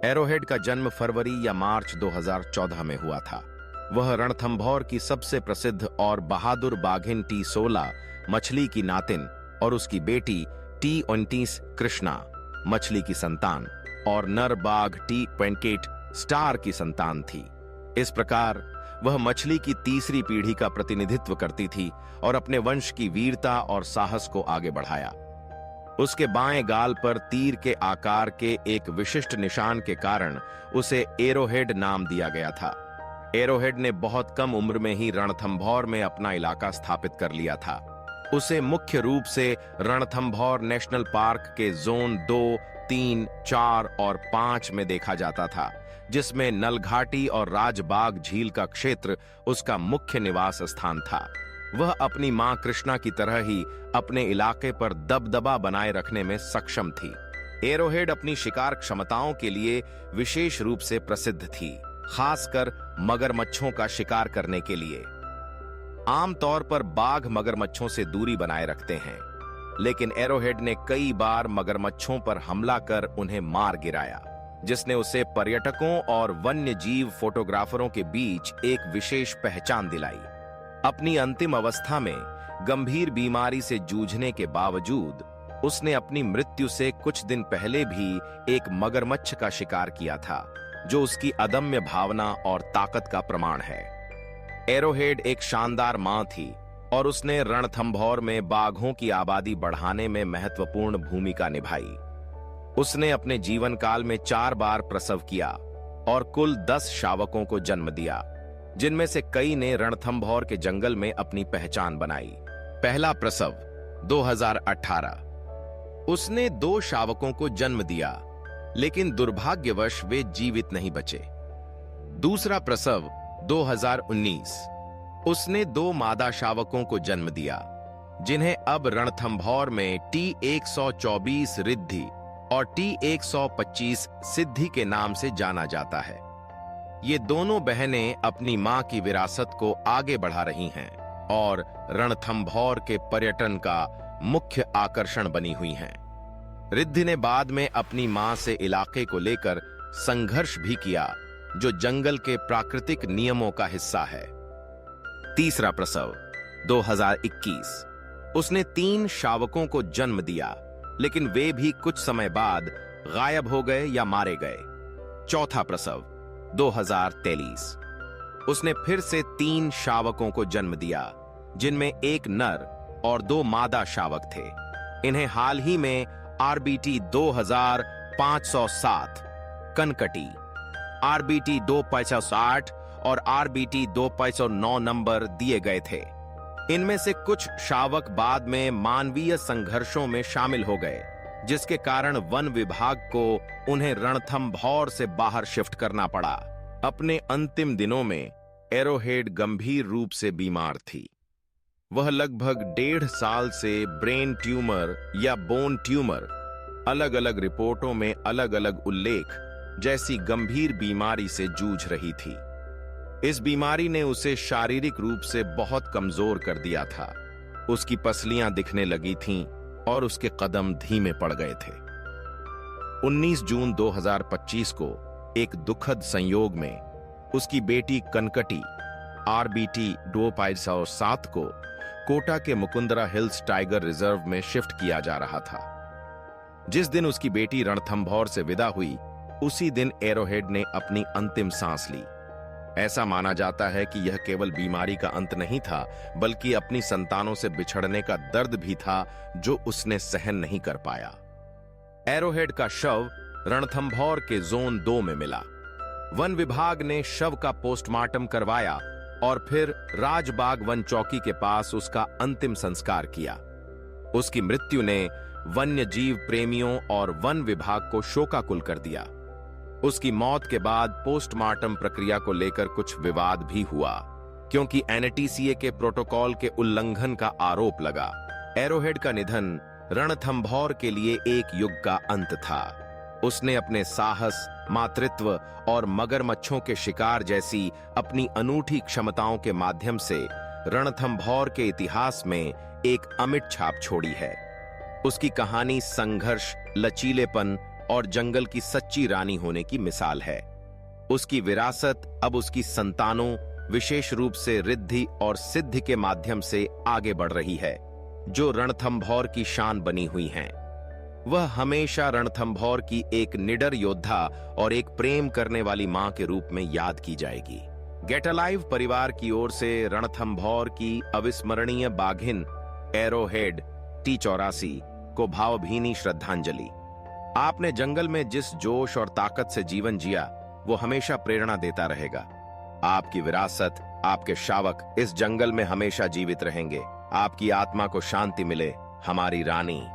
Arrowhead का जन्म फरवरी या मार्च 2014 में हुआ था। वह रणथंभौर की सबसे प्रसिद्ध और बहादुर बाघिन T16 मछली की नातिन और उसकी बेटी T29 कृष्णा मछली की संतान और नर बाघ T28 स्टार की संतान थी। इस प्रकार वह मछली की तीसरी पीढ़ी का प्रतिनिधित्व करती थी और अपने वंश की वीरता और साहस को आगे बढ़ाया। उसके बाएं गाल पर तीर के आकार के एक विशिष्ट निशान के कारण उसे एरोहेड नाम दिया गया था। एरोहेड ने बहुत कम उम्र में ही रणथंभौर में अपना इलाका स्थापित कर लिया था। उसे मुख्य रूप से रणथंभौर नेशनल पार्क के जोन 2, 3, 4 और 5 में देखा जाता था, जिसमें नलघाटी और राजबाग झील का क्षेत्र उसका मुख्य निवास स्थान था। वह अपनी मां कृष्णा की तरह ही अपने इलाके पर दबदबा बनाए रखने में सक्षम थी। एरोहेड अपनी शिकार क्षमताओं के लिए विशेष रूप से प्रसिद्ध थी, खासकर मगरमच्छों का शिकार करने के लिए। आमतौर पर बाघ मगरमच्छों से दूरी बनाए रखते हैं, लेकिन एरोहेड ने कई बार मगरमच्छों पर हमला कर उन्हें मार गिराया, जिसने उसे पर्यटकों और वन्य जीव फोटोग्राफरों के बीच एक विशेष पहचान दिलाई। अपनी अंतिम अवस्था में गंभीर बीमारी से जूझने के बावजूद उसने अपनी मृत्यु से कुछ दिन पहले भी एक मगरमच्छ का शिकार किया था, जो उसकी अदम्य भावना और ताकत का प्रमाण है। एरोहेड एक शानदार मां थी और उसने रणथंभौर में बाघों की आबादी बढ़ाने में महत्वपूर्ण भूमिका निभाई। उसने अपने जीवन काल में 4 बार प्रसव किया और कुल 10 शावकों को जन्म दिया, जिनमें से कई ने रणथंभौर के जंगल में अपनी पहचान बनाई। पहला प्रसव 2018। उसने 2 शावकों को जन्म दिया, लेकिन दुर्भाग्यवश वे जीवित नहीं बचे। दूसरा प्रसव 2019। उसने 2 मादा शावकों को जन्म दिया, जिन्हें अब रणथंभौर में T124 रिद्धि और T125 सिद्धि के नाम से जाना जाता है। ये दोनों बहनें अपनी मां की विरासत को आगे बढ़ा रही हैं और रणथंभौर के पर्यटन का मुख्य आकर्षण बनी हुई हैं। रिद्धि ने बाद में अपनी मां से इलाके को लेकर संघर्ष भी किया, जो जंगल के प्राकृतिक नियमों का हिस्सा है। तीसरा प्रसव 2021। उसने 3 शावकों को जन्म दिया, लेकिन वे भी कुछ समय बाद गायब हो गए या मारे गए। चौथा प्रसव 2023। उसने फिर से 3 शावकों को जन्म दिया, जिनमें एक नर और 2 मादा शावक थे। इन्हें हाल ही में RBT 2507 कनकटी, RBT 2560 और RBT 2509 नंबर दिए गए थे। इनमें से कुछ शावक बाद में मानवीय संघर्षों में शामिल हो गए, जिसके कारण वन विभाग को उन्हें रणथंभौर से बाहर शिफ्ट करना पड़ा। अपने अंतिम दिनों में एरोहेड गंभीर रूप से बीमार थी। वह लगभग 1.5 साल से ब्रेन ट्यूमर या बोन ट्यूमर, अलग अलग रिपोर्टों में अलग अलग उल्लेख, जैसी गंभीर बीमारी से जूझ रही थी। इस बीमारी ने उसे शारीरिक रूप से बहुत कमजोर कर दिया था। उसकी पसलियां दिखने लगी थीं और उसके कदम धीमे पड़ गए थे। 19 जून 2025 को एक दुखद संयोग में उसकी बेटी कनकटी RBT 2507 को कोटा के मुकुंदरा हिल्स टाइगर रिजर्व में शिफ्ट किया जा रहा था। जिस दिन उसकी बेटी रणथंभौर से विदा हुई, उसी दिन एरोहेड ने अपनी अंतिम सांस ली। ऐसा माना जाता है कि यह केवल बीमारी का अंत नहीं था, बल्कि अपनी संतानों से बिछड़ने का दर्द भी था, जो उसने सहन नहीं कर पाया। एरोहेड का शव रणथंभौर के जोन 2 में मिला। वन विभाग ने शव का पोस्टमार्टम करवाया और फिर राजबाग वन चौकी के पास उसका अंतिम संस्कार किया। उसकी मृत्यु ने वन्य जीव प्रेमियों और वन विभाग को शोकाकुल कर दिया। उसकी मौत के बाद पोस्टमार्टम प्रक्रिया को लेकर कुछ विवाद भी हुआ, क्योंकि NTCA के प्रोटोकॉल के उल्लंघन का आरोप लगा। एरोहेड का निधन रणथंभौर के लिए एक युग का अंत था। उसने अपने साहस, मातृत्व और मगरमच्छों के शिकार जैसी अपनी अनूठी क्षमताओं के माध्यम से रणथंभौर के इतिहास में एक अमिट छाप छोड़ी है। उसकी कहानी संघर्ष, लचीलेपन और जंगल की सच्ची रानी होने की मिसाल है। उसकी विरासत अब उसकी संतानों, विशेष रूप से रिद्धि और सिद्धि के माध्यम से आगे बढ़ रही है, जो रणथंभौर की शान बनी हुई हैं। वह हमेशा रणथंभौर की एक निडर योद्धा और एक प्रेम करने वाली मां के रूप में याद की जाएगी। गेट अलाइव परिवार की ओर से रणथंभौर की अविस्मरणीय बाघिन एरोहेड T84 को भावभीनी श्रद्धांजलि। आपने जंगल में जिस जोश और ताकत से जीवन जिया, वो हमेशा प्रेरणा देता रहेगा। आपकी विरासत, आपके शावक इस जंगल में हमेशा जीवित रहेंगे। आपकी आत्मा को शांति मिले, हमारी रानी।